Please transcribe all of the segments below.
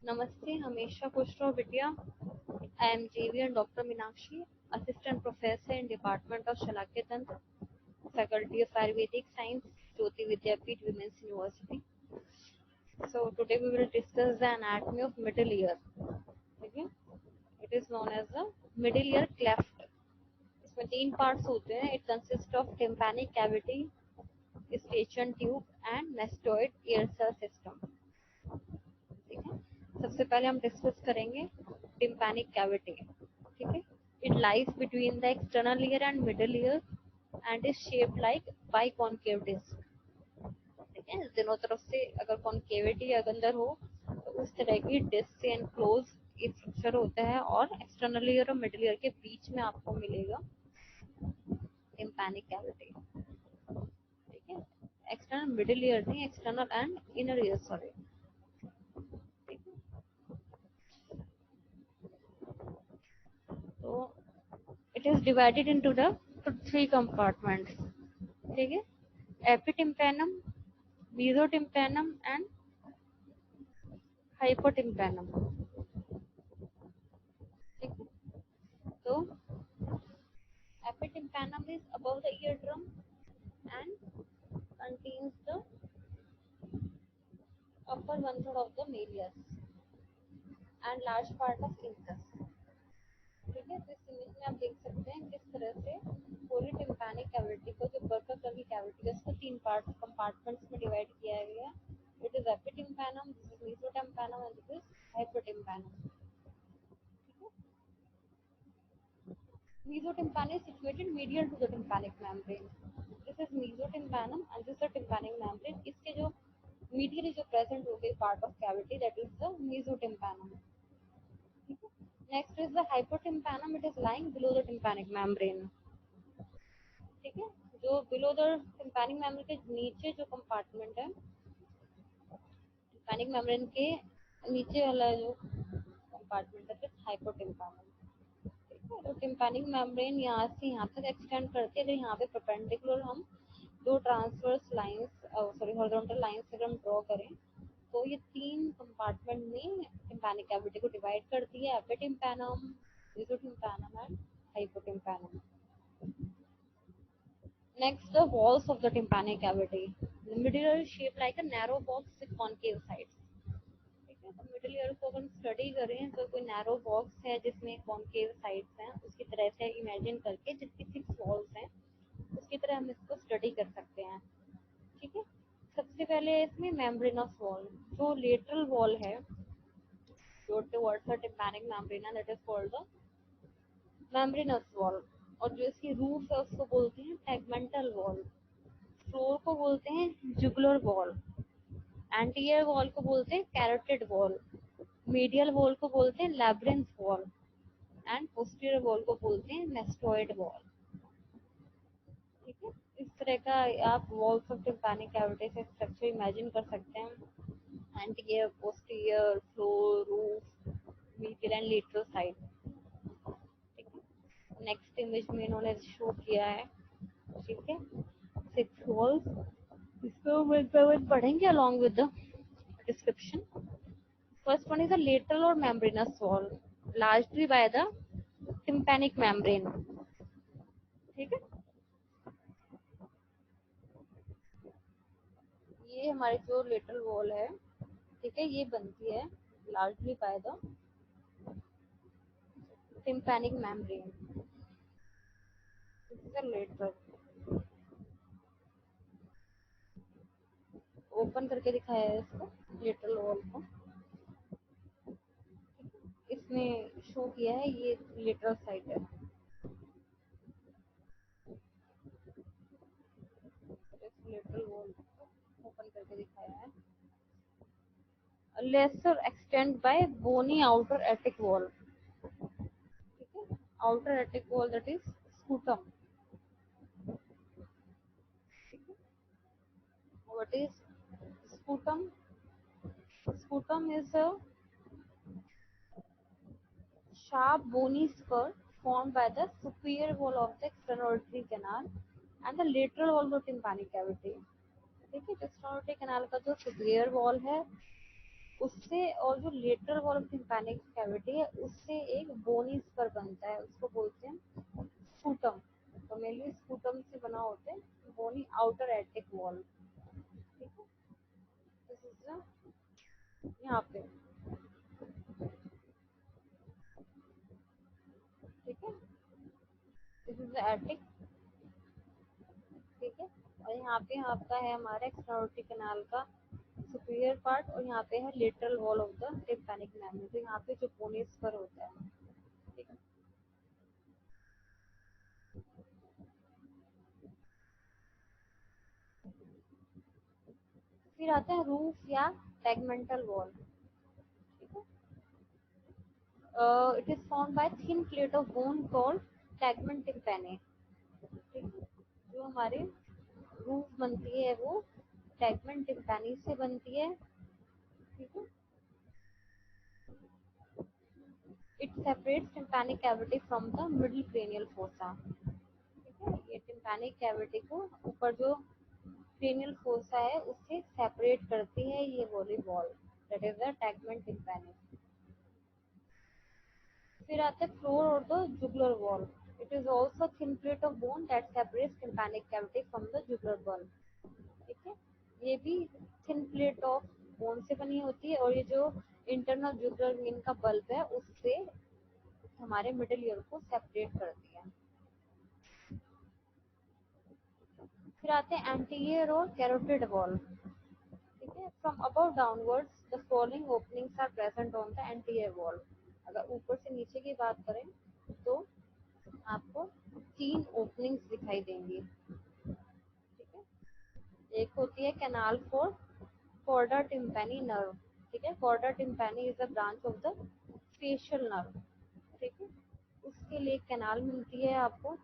नमस्ते, हमेशा खुश रहो बिटिया। I am JVN Dr. Meenakshi, Assistant Professor in Department of Shalakya Tantra, Faculty of Ayurvedic Science, Jyoti Vidyapeeth Women's University. So today we will discuss the anatomy of middle ear. Okay? It is known as the middle ear cleft. इसमें तीन parts होते हैं. It consists of tympanic cavity, eustachian tube, and mastoid ear cell system. ठीक है. सबसे पहले हम discuss करेंगे tympanic cavity. ठीक है. It lies between the external ear and middle ear and is shaped like biconcave disc. ठीक है. दोनों तरफ से अगर कॉन्केविटी अंदर हो तो उस तरह की डिस्क से एनक्लोज ये स्ट्रक्चर होता है और एक्सटर्नल ईयर और मिडिल ईयर के बीच में आपको मिलेगा टिम्पैनिक कैविटी. ठीक है. एक्सटर्नल मिडिल ईयर नहीं, external and inner ear, sorry. तो it is divided into the three compartments. ठीक है. Epitympanum, mesotympanum and हाइपोटिम्पैनम. ठीक है. तो एपिटिम्पैनम is above the eardrum and contains the upper one third of the malleus and large part of incus. ठीक है. तो इस इमेज में आप देख सकते हैं किस तरह से पूरी टिम्पैनिक कैविटी को, जो बर्का कर्ली कैविटी है, उसको तीन पार्ट कंपार्टमेंट्स में डिवाइड किया गया है. It is epitympanum, this is mesotympanum and this is hypotympanum. Mesotympanic is situated medial to the tympanic membrane. This is mesotympanum and this is the tympanic membrane. इसके जो medially जो present हो गई part of cavity, that is the mesotympanum. Next is the hypotympanum. It is lying below the tympanic membrane. ठीक है. जो below the tympanic membrane के नीचे जो compartment है, tympanic membrane के नीचे वाला जो compartment है, hypotympanum. तो टिम्पैनिक मेम्ब्रेन यहाँ से यहाँ तक एक्सटेंड करके, अगर यहाँ पे परपेंडिकुलर हम दो transverse lines, sorry horizontal lines अगर हम ड्रॉ करें तो ये तीन कंपार्टमेंट में टिम्पैनिक कैविटी को डिवाइड करती है. Epitympanum, mesotympanum and hypotympanum. Next, the walls of the tympanic cavity. The middle ear is shaped like a narrow box with concave sides. तो मिडिल ईयर को अगर स्टडी करें तो कोई नैरो बॉक्स है जिसमें कॉन्केव साइड्स हैं, उसकी तरह से इमेजिन करके, जिसकी 6 वॉल्स हैं, उसकी तरह हम इसको स्टडी कर सकते हैं. ठीक है. सबसे पहले इसमें मेम्ब्रेनस वॉल, जो लेटरल वॉल है, जो towards the tympanic membrane, that is called the membranes wall. और जो इसकी रूफ है उसको बोलते हैं टैगमेंटल वॉल. फ्लोर को बोलते हैं जुगुलर वॉल. एंटीरियर वॉल को बोलते हैं कैरोटिड वॉल. मीडियल वॉल को बोलते हैं labyrinth wall and posterior wall को बोलते हैं मेस्टोइड वॉल. ठीक है. इस तरह का आप वॉल्स ऑफ टिम्पैनिक कैविटी से स्ट्रक्चर इमेजिन कर सकते हैं. Anterior, posterior, floor, roof, medial and lateral side. ठीक है. नेक्स्ट इमेज में इन्होंने शो किया है. ठीक है. 6 वॉल्स. इसको पढ़ेंगे along with the description. First one is the lateral or membranous wall, largely by the tympanic membrane. ठीक है. ये हमारी जो लेटरल वॉल है, ठीक है, ये बनती है largely by the tympanic membrane. This is the lateral. Open करके दिखाया है इसको, लेटरल वॉल को. इसमें शो किया है, ये लेटरल साइड है. लेटरल वॉल ओपन करके दिखाया है. lesser extent by bony outer attic wall. ठीक है. outer attic wall, that is scutum. What is sputum? Sputum is a sharp bony skirt formed by the superior wall of the external auditory canal and the lateral wall of tympanic cavity. ठीक है. External canal का जो superior wall है उससे और जो lateral wall of tympanic cavity है उससे एक बोनी स्पर बनता है, उसको बोलते हैं स्पूटम। तो मेनली स्पूटम से बना होता है बोनी आउटर एटिक वॉल। ठीक है, दिस इज यहाँ पे। ठीक है, दिस इज द एटिक। ठीक है, और यहाँ पे आपका है हमारा एक्सट्राऑर्डिनरी कैनाल का सुपीरियर पार्ट, और यहाँ पे है lateral wall of the tympanic membrane, तो यहाँ पे जो बोनी स्पर होता है। ठीक है, फिर आता है रूफ या टैगमेंटल वॉल। ठीक है, it is formed by thin plate of bone called tegmen tympani. ठीक है, जो हमारे रूफ बनती है वो टैगमेंट टिम्पैनी से बनती है। ठीक है, it separates tympanic cavity from the middle cranial fossa. ठीक है, ये टिम्पैनिक कैविटी को ऊपर जो क्रेनियल फोसा है उससे सेपरेट करती है ये वाली वॉल, दैट इज द टैगमेंट टिम्पैनी। फिर आता है फ्लोर और the jugular wall. It is also thin plate of bone that separates tympanic cavity from the jugular wall. ठीक है, ये भी थिन प्लेट ऑफ बोन से बनी होती है, और ये जो इंटरनल जुगुलर वेन का बल्ब है उससे हमारे मिडिल ईयर को सेपरेट करती है। फिर आते हैं एंटीरियर और कैरोटिड वॉल। ठीक है, from above downwards the following openings are present on the anterior wall. अगर ऊपर से नीचे की बात करें तो आपको तीन ओपनिंग्स दिखाई देंगी। ठीक है, एक होती है canal for chorda tympani nerve. ठीक है, chorda tympani is a branch of the facial nerve. ठीक है, उसके लिए कैनाल मिलती है आपको।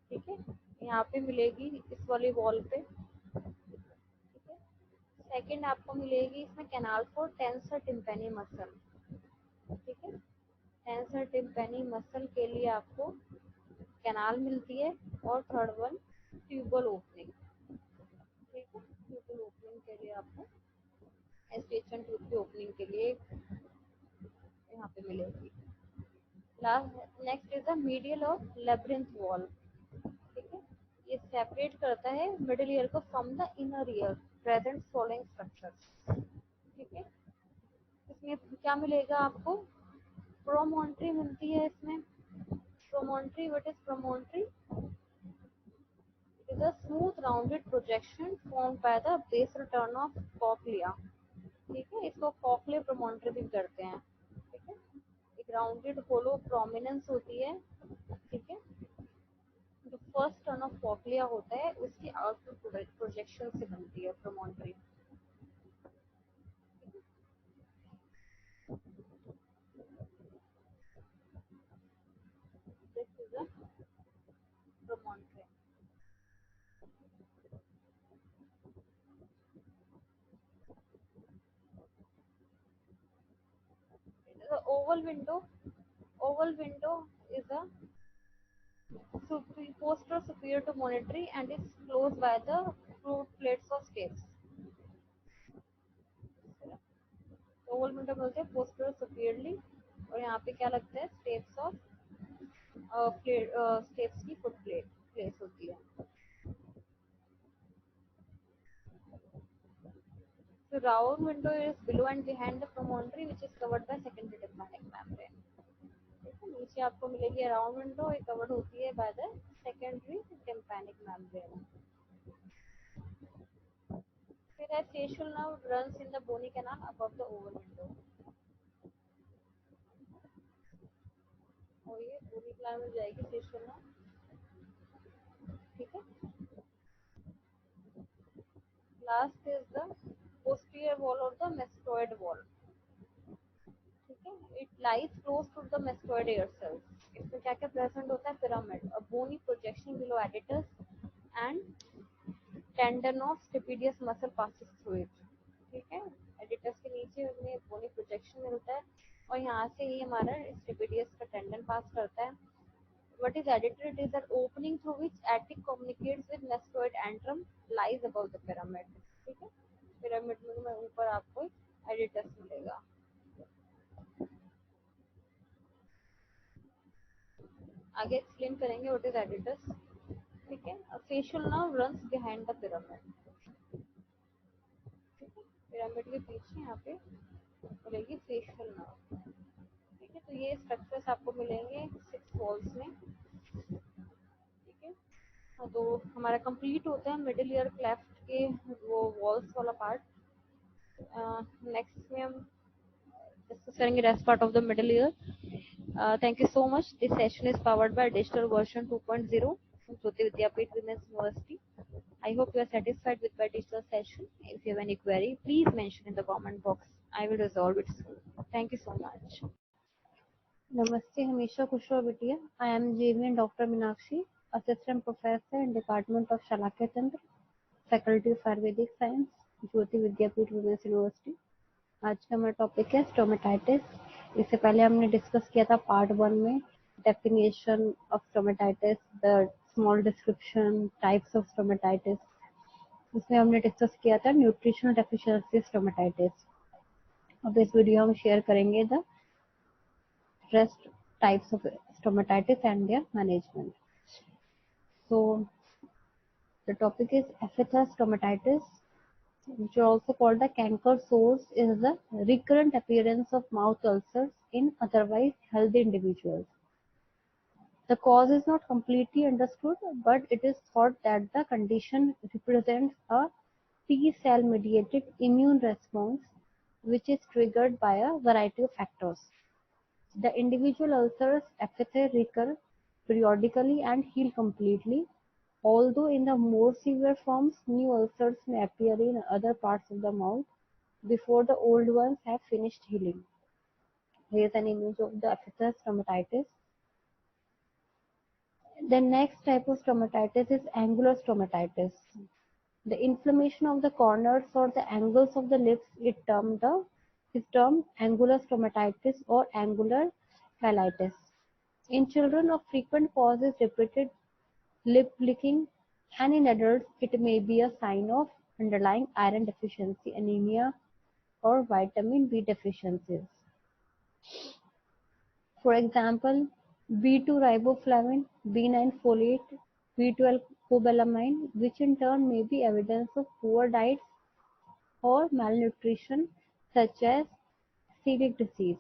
ठीक है, यहाँ पे मिलेगी इस वाली वॉल पे। ठीक है, सेकंड आपको मिलेगी इसमें कैनाल फॉर टेंसर टिम्पैनी मसल। ठीक है, टेंसर टिम्पैनी मसल के लिए आपको कैनाल मिलती है। और थर्ड वन ट्यूबल ओपनिंग। ठीक है, ट्यूबल ओपनिंग के लिए आपको एस्टेशन ट्यूब की ओपनिंग के लिए यहाँ पे मिलेगी। Last next is the medial of labyrinth wall. ठीक है, ये सेपरेट करता है मिडिल ईयर को from the inner ear present following structure. ठीक है, इसमें क्या मिलेगा आपको, प्रोमोन्ट्री मिलती है इसमें। Promontory, what is promontory? It is a smooth rounded projection formed by the basal turn of cochlea. ठीक है, इसको कॉक्लियर प्रोमोन्ट्री भी करते हैं। ठीक है, एक राउंडेड होलो प्रोमिनेंस होती है। ठीक है, जो फर्स्ट टर्न ऑफ कॉक्लिया होता है उसकी आउटपुट प्रोजेक्शन से बनती है promontory. This is a promontory. The oval window is a posterior superior to monetary and is closed by the fruit plates of steps। Oval window बोलते हैं poster superiorly, और यहाँ पे क्या लगता है स्टेप्स ऑफ स्टेप्स की फुट प्लेट प्लेस होती है। So round window is below and behind the promontory which is covered by secondary tympanic membrane। ठीक है, नीचे आपको मिलेगी राउंड विंडो, ये कवर्ड होती है by the secondary tympanic membrane. फिर है facial nerve runs in the bony canal above the oval window, और ये बोनी कैनाल में जाएगी फेशियल नर्व। ठीक है, last is the posterior wall of the mastoid wall. ठीक है, it lies close to the mastoid air cells. इसमें क्या क्या प्रेजेंट होता है, pyramid, a bony projection below aditus and tendon of stapedius muscle passes through it. ठीक है, एडिटस के नीचे उसमें बोनी प्रोजेक्शन मिलता है, और यहाँ से ही हमारा स्टिपिडियस का टेंडन पास करता है। What is editor? It is an opening through which attic communicates with mastoid antrum lies above the pyramid। ठीक है, पिरामिड में ऊपर आपको एडिटस मिलेगा। आगे एक्सप्लेन करेंगे व्हाट इज एडिटस। ठीक है, facial nerve runs behind the pyramid. Pyramid के पीछे यहाँ पे मिलेगी फेशियल नर्व। ठीक है, तो ये स्ट्रक्चर्स आपको मिलेंगे 6 वॉल्स में। ठीक है, तो हमारा कंप्लीट होता है मिडिल ईयर क्लेफ्ट के वो वॉल्स वाला पार्ट। नेक्स्ट में हम डिस्कस करेंगे rest part of the middle ear. Thank you so much. This session is powered by digital version 2.0 from Jyoti Vidyapeeth Women's University. I hope you are satisfied with my digital session. If you have any query, please mention in the comment box. I will resolve it soon. Thank you so much. Namaste, Hamisha Kushwa Bitia. I am JVN Dr. Minakshi, Assistant Professor in Department of Shalakya Tantra, Faculty of Ayurvedic Science, Jyoti Vidyapeeth Women's University. आज का हमारा topic है stomatitis. इससे पहले हमने discuss किया था part 1 में definition of stomatitis, the small description, types of stomatitis. उसमें हमने डिस्कस किया था न्यूट्रिशनल डेफिशिएंसी स्टोमेटाइटिस। अब इस वीडियो हम शेयर करेंगे the rest types of stomatitis and their management. So the topic is aphthous stomatitis, which are also called the canker sores, is the recurrent appearance of mouth ulcers in otherwise healthy individuals. The cause is not completely understood, but it is thought that the condition represents a T-cell mediated immune response which is triggered by a variety of factors. The individual ulcers epithet recur periodically and heal completely, although in the more severe forms, new ulcers may appear in other parts of the mouth before the old ones have finished healing. Here is an image of the epithelial stomatitis. The next type of stomatitis is angular stomatitis. The inflammation of the corners or the angles of the lips is termed angular stomatitis or angular cheilitis. In children, of frequent cause is repeated lip licking, and in adults it may be a sign of underlying iron deficiency, anemia, or vitamin B deficiencies. For example, B2 riboflavin, B9 folate, B12 cobalamin, which in turn may be evidence of poor diets or malnutrition such as celiac disease.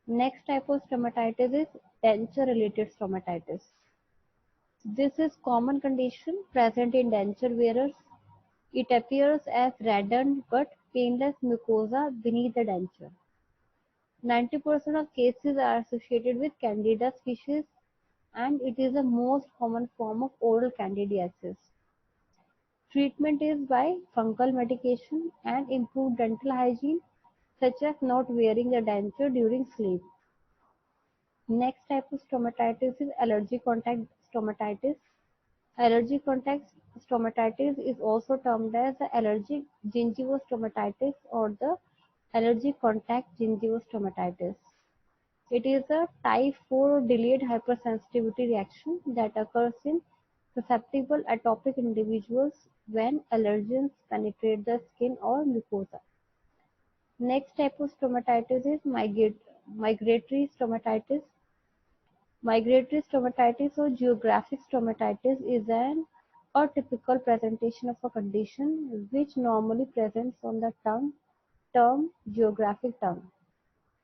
Next type of stomatitis is denture-related stomatitis. This is common condition present in denture wearers. It appears as reddened but painless mucosa beneath the denture. 90% of cases are associated with Candida species, and it is the most common form of oral candidiasis. Treatment is by fungal medication and improved dental hygiene, such as not wearing the denture during sleep. Next type of stomatitis is allergic contact stomatitis. Allergic contact stomatitis is also termed as the allergic gingivostomatitis or the allergic contact gingivostomatitis. It is a type 4 delayed hypersensitivity reaction that occurs in susceptible atopic individuals when allergens penetrate the skin or mucosa. Next type of stomatitis is migratory stomatitis. Migratory stomatitis or geographic stomatitis is an atypical presentation of a condition which normally presents on the tongue, term geographic tongue.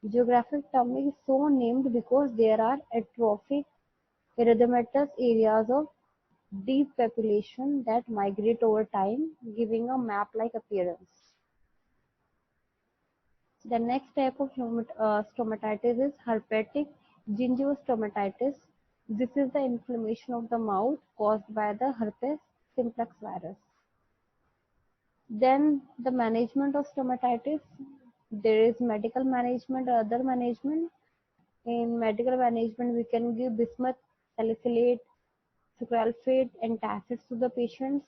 Geographic tongue is so named because there are atrophic erythematous areas of deep population that migrate over time, giving a map-like appearance. The next type of stomatitis is herpetic gingivostomatitis. This is the inflammation of the mouth caused by the herpes simplex virus. Then the management of stomatitis. There is medical management or other management. In medical management, we can give bismuth, salicylate, sucralfate, antacids to the patients,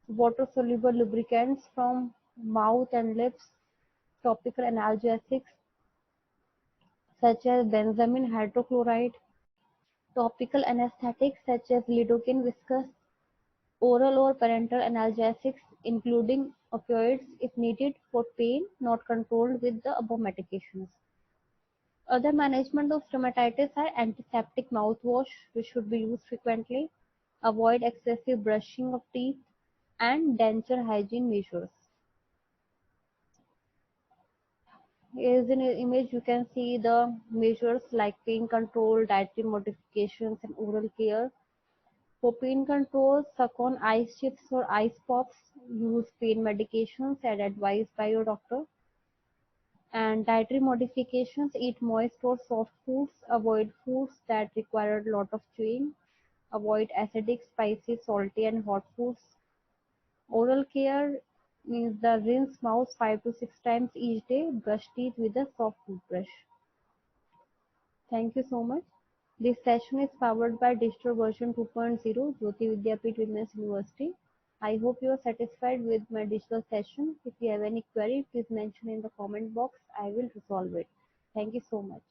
water-soluble lubricants from mouth and lips, topical analgesics such as benzamine hydrochloride, topical anesthetics such as lidocaine viscous, oral or parenteral analgesics including opioids if needed for pain not controlled with the above medications. Other management of stomatitis are antiseptic mouthwash, which should be used frequently, avoid excessive brushing of teeth, and denture hygiene measures. Here is in the image you can see the measures like pain control, dietary modifications, and oral care. For pain control, suck on ice chips or ice pops, use pain medications as advised by your doctor. And dietary modifications, eat moist or soft foods, avoid foods that require a lot of chewing, avoid acidic, spicy, salty, and hot foods. Oral care means the rinse mouth 5 to 6 times each day, brush teeth with a soft toothbrush. Thank you so much. This session is powered by Digital Version 2.0, Jyoti Vidyapeeth Women's University. I hope you are satisfied with my digital session. If you have any query, please mention in the comment box. I will resolve it. Thank you so much.